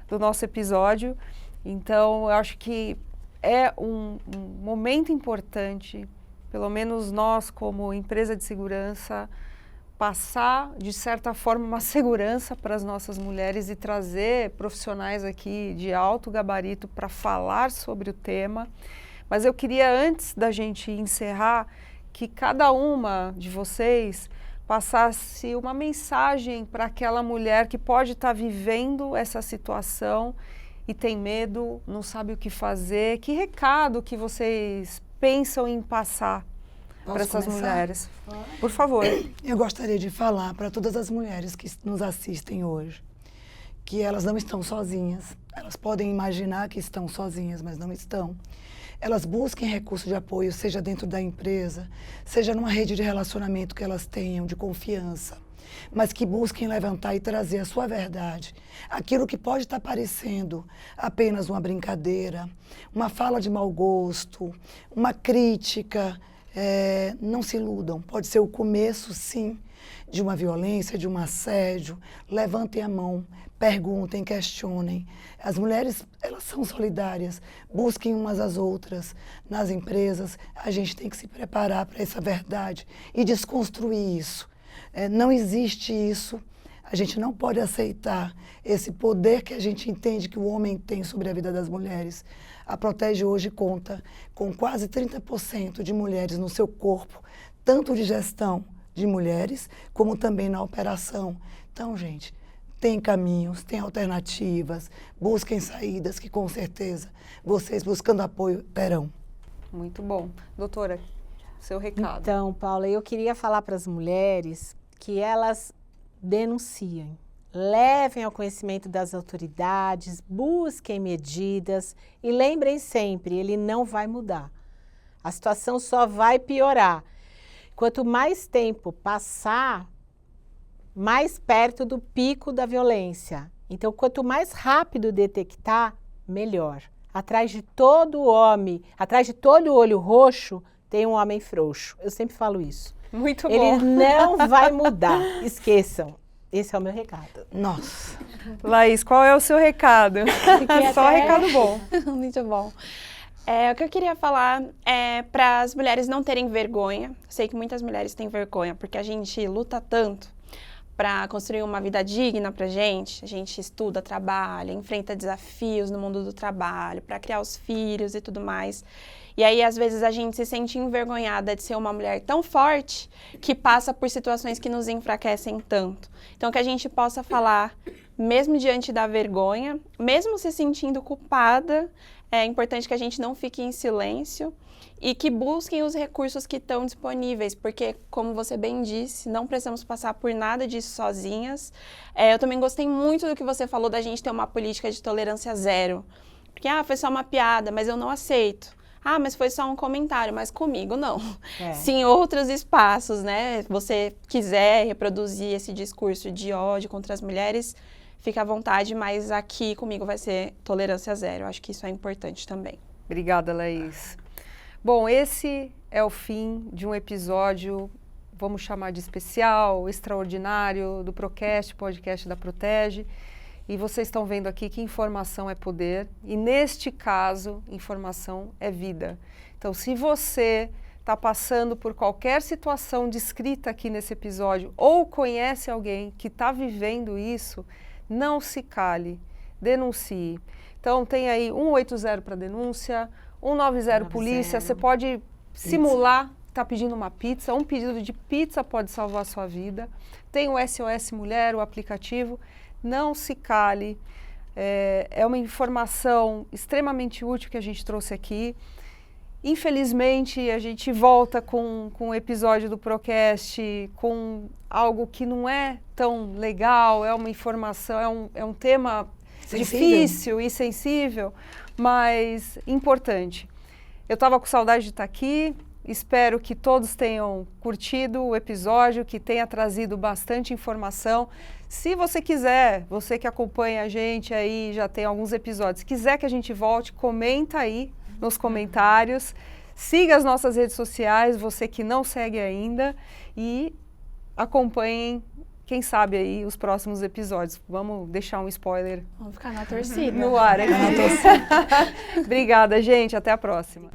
do nosso episódio. Então, eu acho que é um momento importante, pelo menos nós, como empresa de segurança, passar, de certa forma, uma segurança para as nossas mulheres e trazer profissionais aqui de alto gabarito para falar sobre o tema. Mas eu queria, antes da gente encerrar, que cada uma de vocês passasse uma mensagem para aquela mulher que pode estar vivendo essa situação e tem medo, não sabe o que fazer. Que recado que vocês pensam em passar para essas mulheres? Por favor. Eu gostaria de falar para todas as mulheres que nos assistem hoje que elas não estão sozinhas. Elas podem imaginar que estão sozinhas, mas não estão. Elas busquem recurso de apoio, seja dentro da empresa, seja numa rede de relacionamento que elas tenham, de confiança, mas que busquem levantar e trazer a sua verdade. Aquilo que pode estar parecendo apenas uma brincadeira, uma fala de mau gosto, uma crítica, não se iludam. Pode ser o começo, sim, de uma violência, de um assédio. Levantem a mão, perguntem, questionem. As mulheres, elas são solidárias, busquem umas às outras. Nas empresas, a gente tem que se preparar para essa verdade e desconstruir isso. Não existe isso, a gente não pode aceitar esse poder que a gente entende que o homem tem sobre a vida das mulheres. A Protege hoje conta com quase 30% de mulheres no seu corpo, tanto de gestão de mulheres, como também na operação. Então, gente, tem caminhos, tem alternativas, busquem saídas que com certeza vocês buscando apoio terão. Muito bom. Doutora, seu recado. Então, Paula, eu queria falar para as mulheres que elas denunciem, levem ao conhecimento das autoridades, busquem medidas e lembrem sempre, ele não vai mudar. A situação só vai piorar. Quanto mais tempo passar, mais perto do pico da violência. Então, quanto mais rápido detectar, melhor. Atrás de todo homem, atrás de todo olho roxo, tem um homem frouxo. Eu sempre falo isso. Muito bom. Ele não vai mudar. Esqueçam. Esse é o meu recado. Nossa. Laís, qual é o seu recado? Só até- recado bom. Muito bom. O que eu queria falar é para as mulheres não terem vergonha. Sei que muitas mulheres têm vergonha, porque a gente luta tanto para construir uma vida digna pra gente. A gente estuda, trabalha, enfrenta desafios no mundo do trabalho, para criar os filhos e tudo mais. E aí, às vezes, a gente se sente envergonhada de ser uma mulher tão forte que passa por situações que nos enfraquecem tanto. Então, que a gente possa falar, mesmo diante da vergonha, mesmo se sentindo culpada, é importante que a gente não fique em silêncio e que busquem os recursos que estão disponíveis, porque, como você bem disse, não precisamos passar por nada disso sozinhas. Eu também gostei muito do que você falou da gente ter uma política de tolerância zero. Porque, foi só uma piada, mas eu não aceito. Mas foi só um comentário, mas comigo não. Se em outros espaços, né, você quiser reproduzir esse discurso de ódio contra as mulheres, fica à vontade, mas aqui comigo vai ser tolerância zero. Eu acho que isso é importante também. Obrigada, Laís. Bom, esse é o fim de um episódio, vamos chamar de especial, extraordinário, do Procast, podcast da Protege. E vocês estão vendo aqui que informação é poder e, neste caso, informação é vida. Então, se você está passando por qualquer situação descrita aqui nesse episódio ou conhece alguém que está vivendo isso, não se cale, denuncie. Então, tem aí 180 para denúncia, 190 polícia, você pode simular, está pedindo uma pizza, um pedido de pizza pode salvar a sua vida. Tem o SOS Mulher, o aplicativo. Não se cale, é uma informação extremamente útil que a gente trouxe aqui. Infelizmente, a gente volta com um episódio do Procast com algo que não é tão legal, é uma informação, é um tema difícil e sensível, mas importante. Eu estava com saudade de estar aqui, espero que todos tenham curtido o episódio, que tenha trazido bastante informação. Se você quiser, você que acompanha a gente aí, já tem alguns episódios, se quiser que a gente volte, comenta aí nos comentários, siga as nossas redes sociais, você que não segue ainda, e acompanhem, quem sabe aí, os próximos episódios. Vamos deixar um spoiler Vamos ficar na torcida. no ar aqui. Obrigada, gente. Até a próxima.